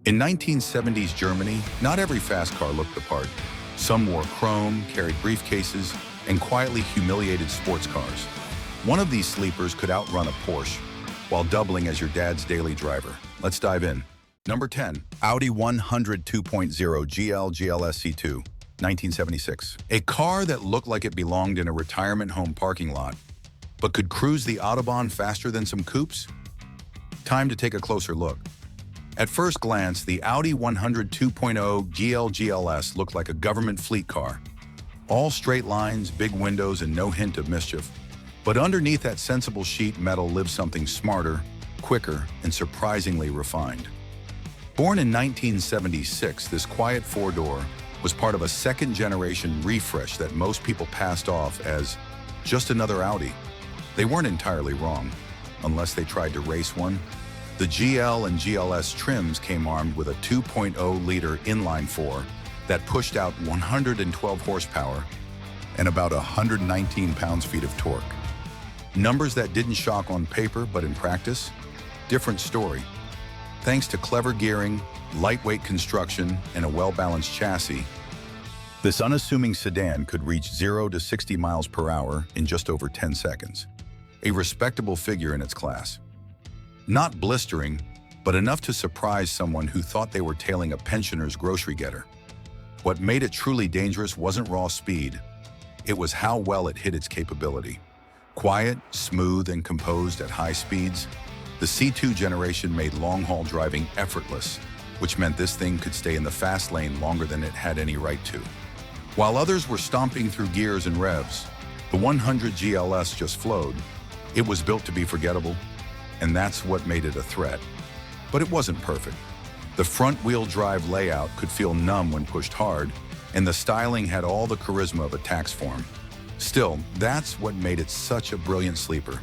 In 1970s Germany, not every fast car looked the part. Some wore chrome, carried briefcases, and quietly humiliated sports cars. One of these sleepers could outrun a Porsche while doubling as your dad's daily driver. Let's dive in. Number 10, Audi 100 2.0 GL GLS C2, 1976. A car that looked like it belonged in a retirement home parking lot, but could cruise the Autobahn faster than some coupes? Time to take a closer look. At first glance, the Audi 100 2.0 GL GLS looked like a government fleet car. All straight lines, big windows, and no hint of mischief. But underneath that sensible sheet metal lived something smarter, quicker, and surprisingly refined. Born in 1976, this quiet four-door was part of a second-generation refresh that most people passed off as just another Audi. They weren't entirely wrong, unless they tried to race one. The GL and GLS trims came armed with a 2.0-liter inline-4 that pushed out 112 horsepower and about 119 pounds-feet of torque. Numbers that didn't shock on paper, but in practice, different story. Thanks to clever gearing, lightweight construction, and a well-balanced chassis, this unassuming sedan could reach 0 to 60 miles per hour in just over 10 seconds. A respectable figure in its class. Not blistering, but enough to surprise someone who thought they were tailing a pensioner's grocery getter. What made it truly dangerous wasn't raw speed. It was how well it hid its capability. Quiet, smooth, and composed at high speeds, the C2 generation made long-haul driving effortless, which meant this thing could stay in the fast lane longer than it had any right to. While others were stomping through gears and revs, the 100 GLS just flowed. It was built to be forgettable, and that's what made it a threat. But it wasn't perfect. The front-wheel drive layout could feel numb when pushed hard, and the styling had all the charisma of a tax form. Still, that's what made it such a brilliant sleeper.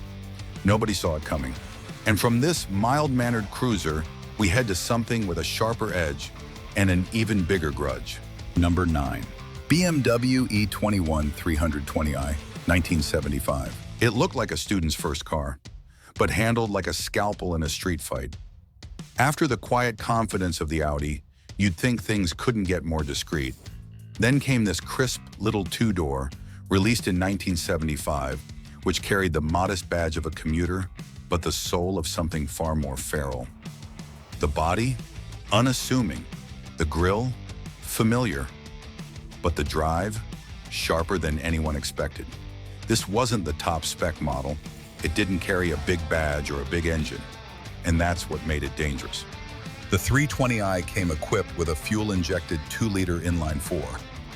Nobody saw it coming. And from this mild-mannered cruiser, we head to something with a sharper edge and an even bigger grudge. Number 9. BMW E21 320i, 1975. It looked like a student's first car, but handled like a scalpel in a street fight. After the quiet confidence of the Audi, you'd think things couldn't get more discreet. Then came this crisp little two-door, released in 1975, which carried the modest badge of a commuter, but the soul of something far more feral. The body, unassuming. The grille, familiar. But the drive, sharper than anyone expected. This wasn't the top spec model. It didn't carry a big badge or a big engine, and that's what made it dangerous. The 320i came equipped with a fuel-injected 2-liter inline-4,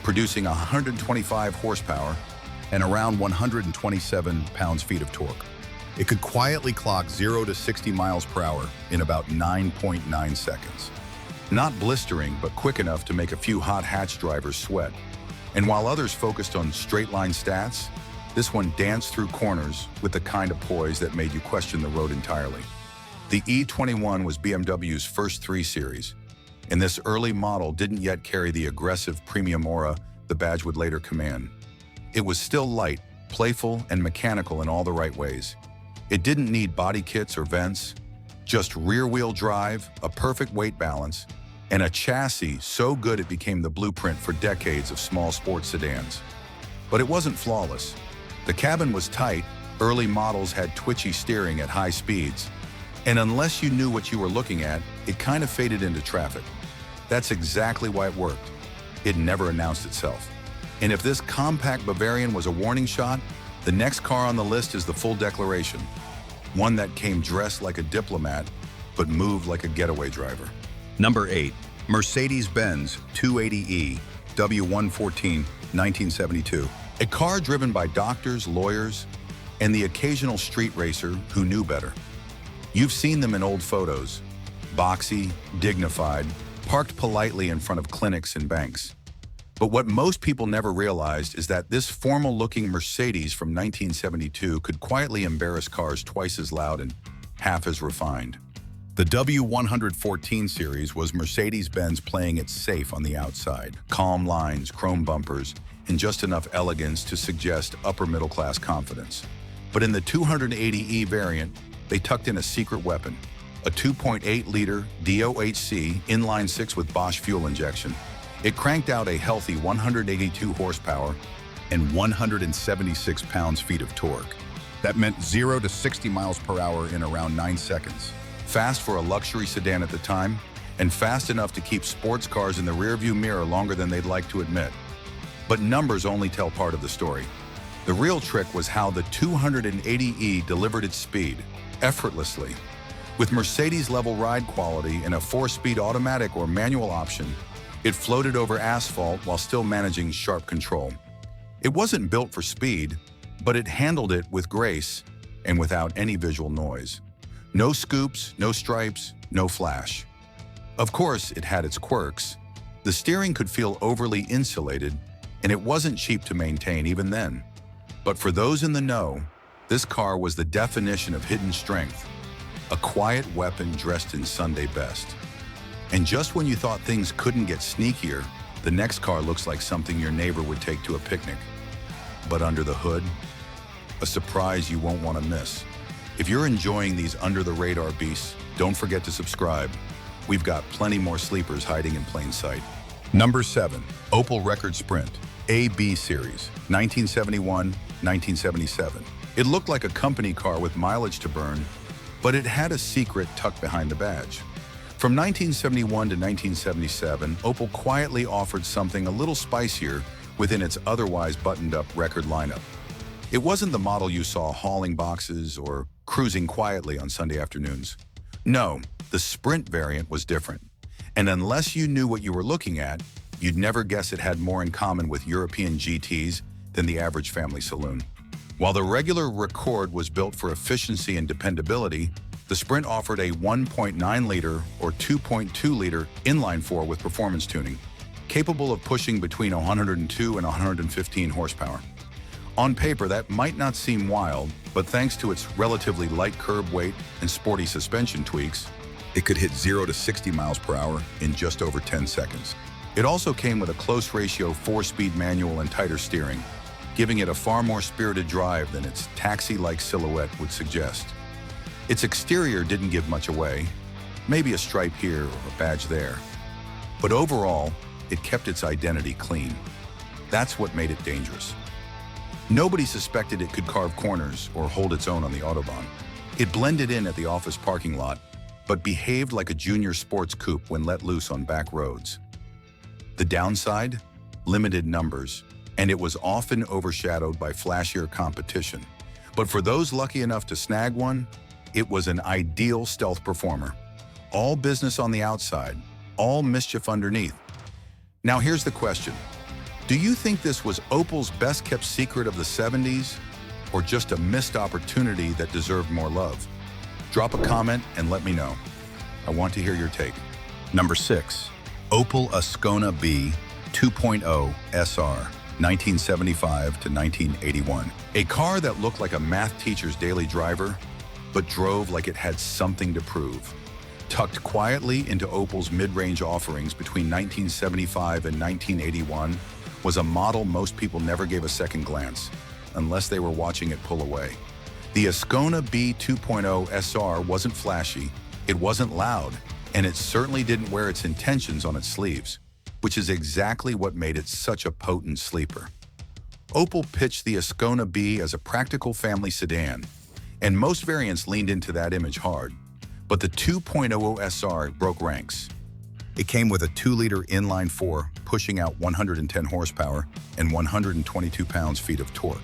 producing 125 horsepower and around 127 pounds-feet of torque. It could quietly clock 0 to 60 miles per hour in about 9.9 seconds. Not blistering, but quick enough to make a few hot hatch drivers sweat. And while others focused on straight-line stats, this one danced through corners with the kind of poise that made you question the road entirely. The E21 was BMW's first 3 Series, and this early model didn't yet carry the aggressive premium aura the badge would later command. It was still light, playful, and mechanical in all the right ways. It didn't need body kits or vents, just rear-wheel drive, a perfect weight balance, and a chassis so good it became the blueprint for decades of small sports sedans. But it wasn't flawless. The cabin was tight, early models had twitchy steering at high speeds, and unless you knew what you were looking at, it kind of faded into traffic. That's exactly why it worked. It never announced itself. And if this compact Bavarian was a warning shot, the next car on the list is the full declaration. One that came dressed like a diplomat, but moved like a getaway driver. Number 8. Mercedes-Benz 280e W114 1972. A car driven by doctors, lawyers, and the occasional street racer who knew better. You've seen them in old photos. Boxy, dignified, parked politely in front of clinics and banks. But what most people never realized is that this formal-looking Mercedes from 1972 could quietly embarrass cars twice as loud and half as refined. The W114 series was Mercedes-Benz playing it safe on the outside. Calm lines, chrome bumpers, and just enough elegance to suggest upper-middle-class confidence. But in the 280e variant, they tucked in a secret weapon, a 2.8-liter DOHC inline-6 with Bosch fuel injection. It cranked out a healthy 182 horsepower and 176 pounds-feet of torque. That meant 0 to 60 miles per hour in around 9 seconds. Fast for a luxury sedan at the time, and fast enough to keep sports cars in the rearview mirror longer than they'd like to admit. But numbers only tell part of the story. The real trick was how the 280e delivered its speed, effortlessly. With Mercedes-level ride quality and a 4-speed automatic or manual option, it floated over asphalt while still managing sharp control. It wasn't built for speed, but it handled it with grace and without any visual noise. No scoops, no stripes, no flash. Of course, it had its quirks. The steering could feel overly insulated, and it wasn't cheap to maintain even then. But for those in the know, this car was the definition of hidden strength, a quiet weapon dressed in Sunday best. And just when you thought things couldn't get sneakier, the next car looks like something your neighbor would take to a picnic. But under the hood, a surprise you won't want to miss. If you're enjoying these under-the-radar beasts, don't forget to subscribe. We've got plenty more sleepers hiding in plain sight. Number 7, Opel Rekord Sprint, AB series, 1971-1977. It looked like a company car with mileage to burn, but it had a secret tucked behind the badge. From 1971 to 1977, Opel quietly offered something a little spicier within its otherwise buttoned-up Rekord lineup. It wasn't the model you saw hauling boxes or cruising quietly on Sunday afternoons. No, the Sprint variant was different. And unless you knew what you were looking at, you'd never guess it had more in common with European GTs than the average family saloon. While the regular Rekord was built for efficiency and dependability, the Sprint offered a 1.9-liter or 2.2-liter inline-4 with performance tuning, capable of pushing between 102 and 115 horsepower. On paper, that might not seem wild, but thanks to its relatively light curb weight and sporty suspension tweaks, it could hit 0 to 60 miles per hour in just over 10 seconds. It also came with a close ratio 4-speed manual and tighter steering, giving it a far more spirited drive than its taxi-like silhouette would suggest. Its exterior didn't give much away, maybe a stripe here or a badge there. But overall, it kept its identity clean. That's what made it dangerous. Nobody suspected it could carve corners or hold its own on the Autobahn. It blended in at the office parking lot, but behaved like a junior sports coupe when let loose on back roads. The downside? Limited numbers, and it was often overshadowed by flashier competition. But for those lucky enough to snag one, it was an ideal stealth performer. All business on the outside, all mischief underneath. Now here's the question. Do you think this was Opel's best-kept secret of the 70s, or just a missed opportunity that deserved more love? Drop a comment and let me know. I want to hear your take. Number 6, Opel Ascona B 2.0 SR, 1975 to 1981. A car that looked like a math teacher's daily driver, but drove like it had something to prove. Tucked quietly into Opel's mid-range offerings between 1975 and 1981 was a model most people never gave a second glance, unless they were watching it pull away. The Ascona B 2.0 SR wasn't flashy, it wasn't loud, and it certainly didn't wear its intentions on its sleeves, which is exactly what made it such a potent sleeper. Opel pitched the Ascona B as a practical family sedan, and most variants leaned into that image hard. But the 2.0 SR broke ranks. It came with a 2-liter inline-4, pushing out 110 horsepower and 122 pounds-feet of torque.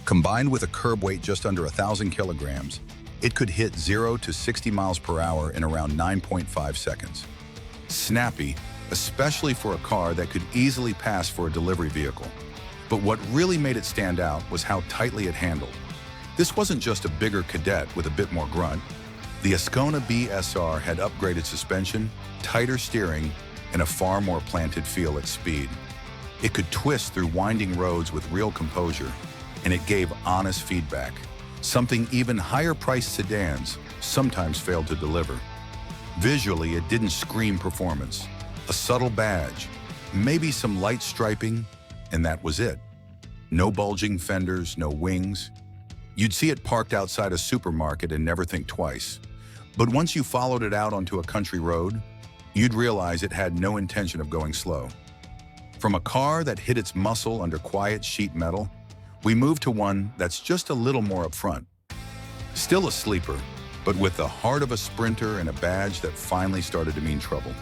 Combined with a curb weight just under 1,000 kilograms, it could hit 0 to 60 miles per hour in around 9.5 seconds. Snappy, especially for a car that could easily pass for a delivery vehicle. But what really made it stand out was how tightly it handled. This wasn't just a bigger Cadet with a bit more grunt. The Ascona B SR had upgraded suspension, tighter steering, and a far more planted feel at speed. It could twist through winding roads with real composure, and it gave honest feedback, something even higher-priced sedans sometimes failed to deliver. Visually, it didn't scream performance. A subtle badge, maybe some light striping, and that was it. No bulging fenders, no wings. You'd see it parked outside a supermarket and never think twice. But once you followed it out onto a country road, you'd realize it had no intention of going slow. From a car that hit its muscle under quiet sheet metal, we moved to one that's just a little more upfront. Still a sleeper, but with the heart of a sprinter and a badge that finally started to mean trouble.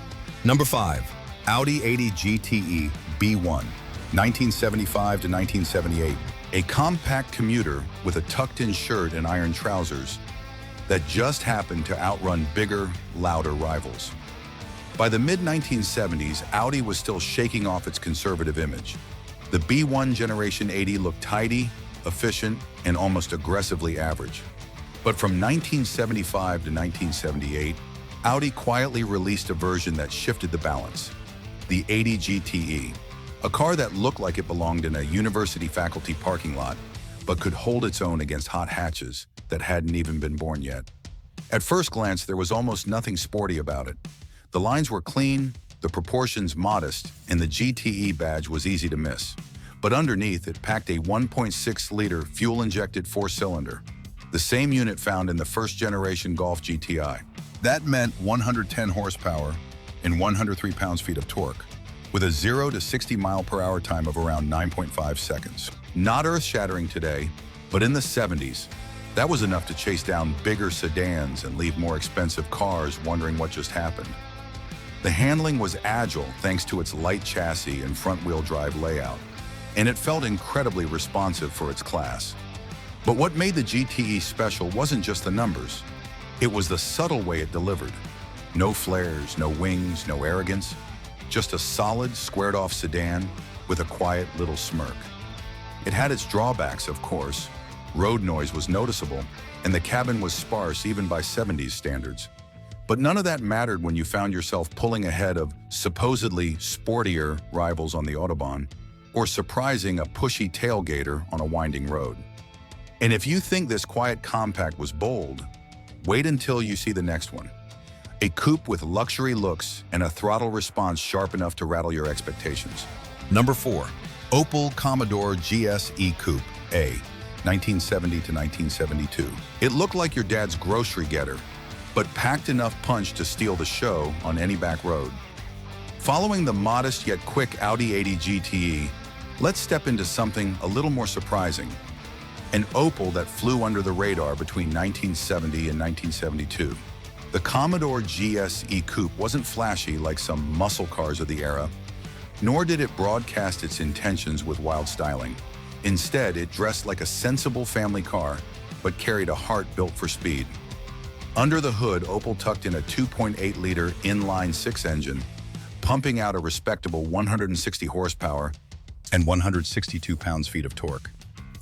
Number 5. Audi A3 GTE B1, 1975 to 1978. A compact commuter with a tucked-in shirt and iron trousers that just happened to outrun bigger, louder rivals. By the mid-1970s, Audi was still shaking off its conservative image. The B1 Generation 80 looked tidy, efficient, and almost aggressively average. But from 1975 to 1978, Audi quietly released a version that shifted the balance, the A3 GTE, a car that looked like it belonged in a university faculty parking lot, but could hold its own against hot hatches that hadn't even been born yet. At first glance, there was almost nothing sporty about it. The lines were clean, the proportions modest, and the GTE badge was easy to miss. But underneath, it packed a 1.6-liter fuel-injected four-cylinder, the same unit found in the first-generation Golf GTI. That meant 110 horsepower and 103 pounds-feet of torque, with a 0 to 60 mile-per-hour time of around 9.5 seconds. Not earth-shattering today, but in the 70s, that was enough to chase down bigger sedans and leave more expensive cars wondering what just happened. The handling was agile thanks to its light chassis and front-wheel drive layout, and it felt incredibly responsive for its class. But what made the GTE special wasn't just the numbers. It was the subtle way it delivered. No flares, no wings, no arrogance, just a solid, squared-off sedan with a quiet little smirk. It had its drawbacks, of course. Road noise was noticeable, and the cabin was sparse even by 70s standards. But none of that mattered when you found yourself pulling ahead of supposedly sportier rivals on the Autobahn, or surprising a pushy tailgater on a winding road. And if you think this quiet compact was bold, wait until you see the next one. A coupe with luxury looks and a throttle response sharp enough to rattle your expectations. Number 4. Opel Commodore GSE Coupe A, 1970 to 1972. It looked like your dad's grocery getter, but packed enough punch to steal the show on any back road. Following the modest yet quick Audi A3 GTE, let's step into something a little more surprising. An Opel that flew under the radar between 1970 and 1972. The Commodore GSE Coupe wasn't flashy like some muscle cars of the era, nor did it broadcast its intentions with wild styling. Instead, it dressed like a sensible family car, but carried a heart built for speed. Under the hood, Opel tucked in a 2.8-liter inline-six engine, pumping out a respectable 160 horsepower and 162 pounds-feet of torque.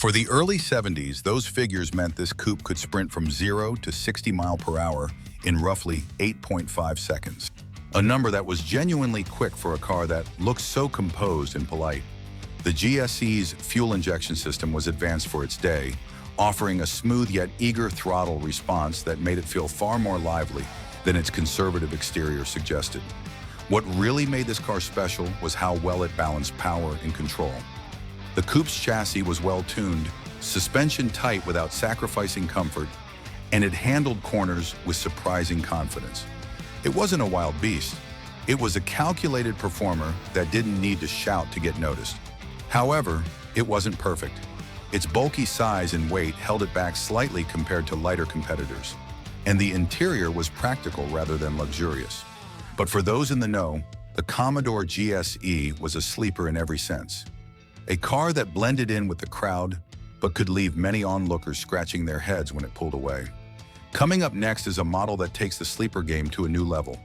For the early 70s, those figures meant this coupe could sprint from 0 to 60 miles per hour in roughly 8.5 seconds. A number that was genuinely quick for a car that looked so composed and polite. The GSE's fuel injection system was advanced for its day, offering a smooth yet eager throttle response that made it feel far more lively than its conservative exterior suggested. What really made this car special was how well it balanced power and control. The coupe's chassis was well-tuned, suspension tight without sacrificing comfort, and it handled corners with surprising confidence. It wasn't a wild beast. It was a calculated performer that didn't need to shout to get noticed. However, it wasn't perfect. Its bulky size and weight held it back slightly compared to lighter competitors, and the interior was practical rather than luxurious. But for those in the know, the Commodore GSE was a sleeper in every sense. A car that blended in with the crowd, but could leave many onlookers scratching their heads when it pulled away. Coming up next is a model that takes the sleeper game to a new level.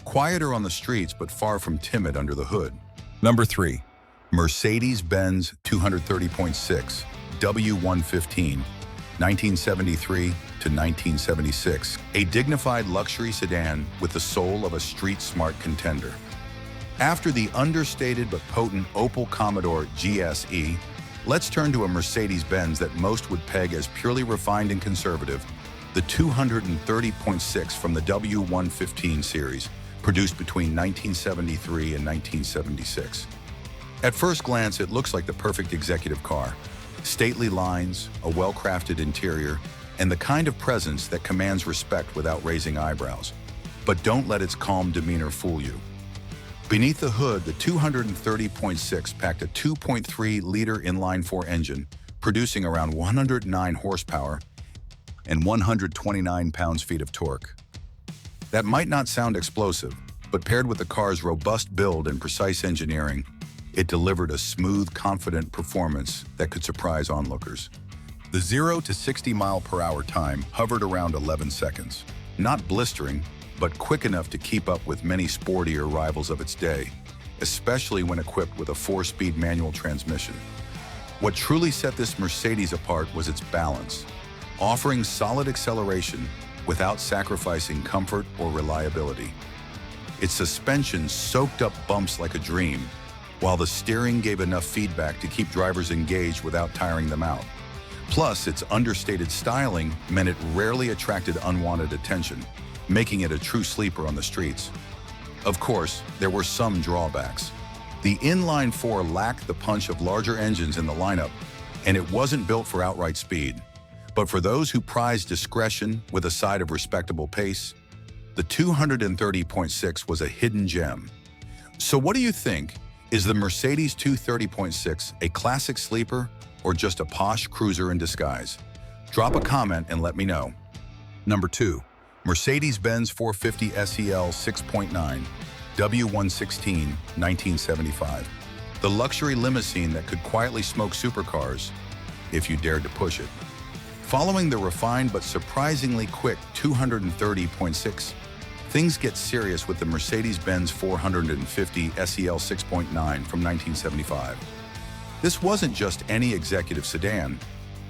Quieter on the streets, but far from timid under the hood. Number 3. Mercedes-Benz 230.6 W115, 1973 to 1976. A dignified luxury sedan with the soul of a street-smart contender. After the understated but potent Opel Commodore GSE, let's turn to a Mercedes-Benz that most would peg as purely refined and conservative, the 230.6 from the W115 series, produced between 1973 and 1976. At first glance, it looks like the perfect executive car. Stately lines, a well-crafted interior, and the kind of presence that commands respect without raising eyebrows. But don't let its calm demeanor fool you. Beneath the hood, the 230.6 packed a 2.3-liter inline-4 engine, producing around 109 horsepower and 129 pounds-feet of torque. That might not sound explosive, but paired with the car's robust build and precise engineering, it delivered a smooth, confident performance that could surprise onlookers. The 0 to 60 mile-per-hour time hovered around 11 seconds. Not blistering, but quick enough to keep up with many sportier rivals of its day, especially when equipped with a 4-speed manual transmission. What truly set this Mercedes apart was its balance, offering solid acceleration without sacrificing comfort or reliability. Its suspension soaked up bumps like a dream, while the steering gave enough feedback to keep drivers engaged without tiring them out. Plus, its understated styling meant it rarely attracted unwanted attention, making it a true sleeper on the streets. Of course, there were some drawbacks. The inline-4 lacked the punch of larger engines in the lineup, and it wasn't built for outright speed. But for those who prize discretion with a side of respectable pace, the 230.6 was a hidden gem. So what do you think? Is the Mercedes 230.6 a classic sleeper or just a posh cruiser in disguise? Drop a comment and let me know. Number 2. Mercedes-Benz 450 SEL 6.9 W116 1975. The luxury limousine that could quietly smoke supercars if you dared to push it. Following the refined but surprisingly quick 230.6, things get serious with the Mercedes-Benz 450 SEL 6.9 from 1975. This wasn't just any executive sedan,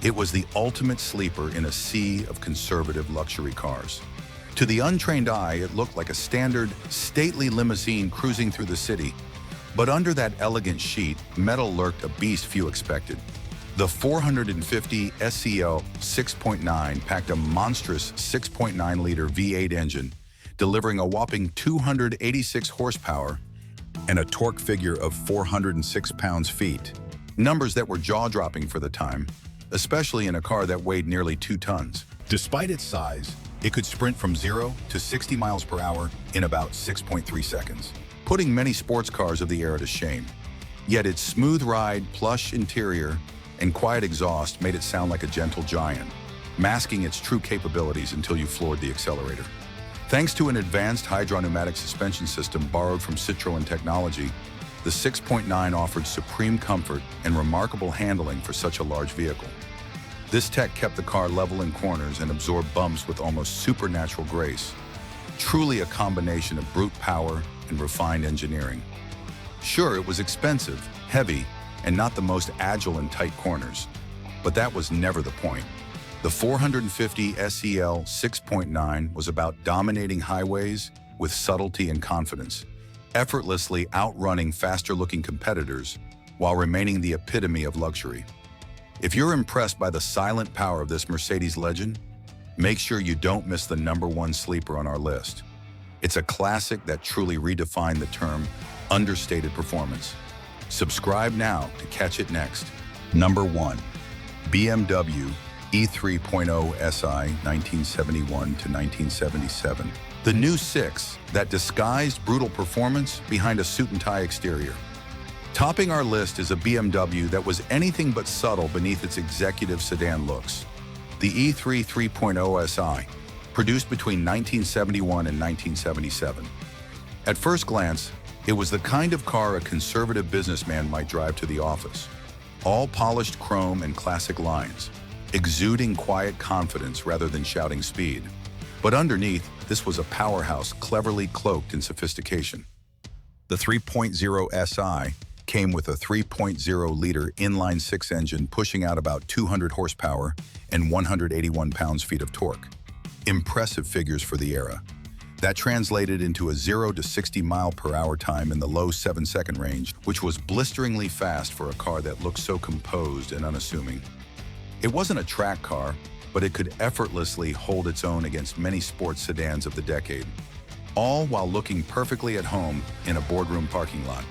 it was the ultimate sleeper in a sea of conservative luxury cars. To the untrained eye, it looked like a standard, stately limousine cruising through the city, but under that elegant sheet, metal lurked a beast few expected. The 450 SEL 6.9 packed a monstrous 6.9-liter V8 engine, delivering a whopping 286 horsepower and a torque figure of 406 pounds-feet. Numbers that were jaw-dropping for the time, especially in a car that weighed nearly 2 tons. Despite its size, it could sprint from 0 to 60 miles per hour in about 6.3 seconds, putting many sports cars of the era to shame. Yet its smooth ride, plush interior, and quiet exhaust made it sound like a gentle giant, masking its true capabilities until you floored the accelerator. Thanks to an advanced hydropneumatic suspension system borrowed from Citroën technology, the 6.9 offered supreme comfort and remarkable handling for such a large vehicle. This tech kept the car level in corners and absorbed bumps with almost supernatural grace. Truly a combination of brute power and refined engineering. Sure, it was expensive, heavy, and not the most agile in tight corners, but that was never the point. The 450 SEL 6.9 was about dominating highways with subtlety and confidence, effortlessly outrunning faster-looking competitors while remaining the epitome of luxury. If you're impressed by the silent power of this Mercedes legend, make sure you don't miss the #1 sleeper on our list. It's a classic that truly redefined the term understated performance. Subscribe now to catch it next. Number 1. BMW E3.0 SI 1971 to 1977. The new 6 that disguised brutal performance behind a suit-and-tie exterior. Topping our list is a BMW that was anything but subtle beneath its executive sedan looks. The E3 3.0 SI, produced between 1971 and 1977. At first glance, it was the kind of car a conservative businessman might drive to the office. All polished chrome and classic lines, exuding quiet confidence rather than shouting speed. But underneath, this was a powerhouse cleverly cloaked in sophistication. The 3.0 SI came with a 3.0-liter inline-6 engine pushing out about 200 horsepower and 181 pounds-feet of torque. Impressive figures for the era. That translated into a 0 to 60 mile-per-hour time in the low 7-second range, which was blisteringly fast for a car that looked so composed and unassuming. It wasn't a track car, but it could effortlessly hold its own against many sports sedans of the decade, all while looking perfectly at home in a boardroom parking lot.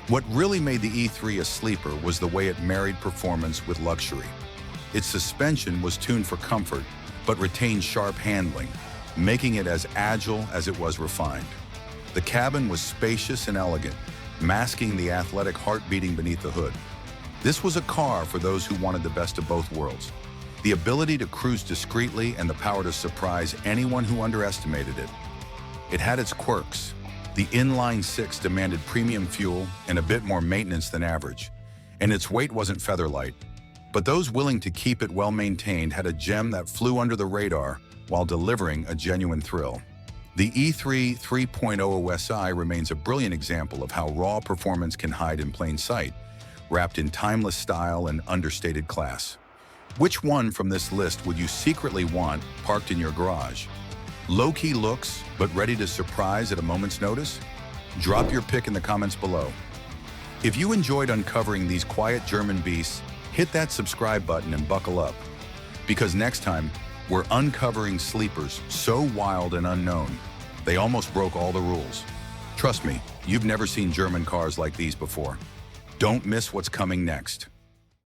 What really made the E3 a sleeper was the way it married performance with luxury. Its suspension was tuned for comfort, but retained sharp handling, making it as agile as it was refined. The cabin was spacious and elegant, masking the athletic heart beating beneath the hood. This was a car for those who wanted the best of both worlds. The ability to cruise discreetly and the power to surprise anyone who underestimated it. It had its quirks. The inline-six demanded premium fuel and a bit more maintenance than average, and its weight wasn't feather light. But those willing to keep it well-maintained had a gem that flew under the radar while delivering a genuine thrill. The E3 3.0 OSI remains a brilliant example of how raw performance can hide in plain sight, wrapped in timeless style and understated class. Which one from this list would you secretly want parked in your garage? Low-key looks, but ready to surprise at a moment's notice? Drop your pick in the comments below. If you enjoyed uncovering these quiet German beasts, hit that subscribe button and buckle up. Because next time, we're uncovering sleepers so wild and unknown, they almost broke all the rules. Trust me, you've never seen German cars like these before. Don't miss what's coming next.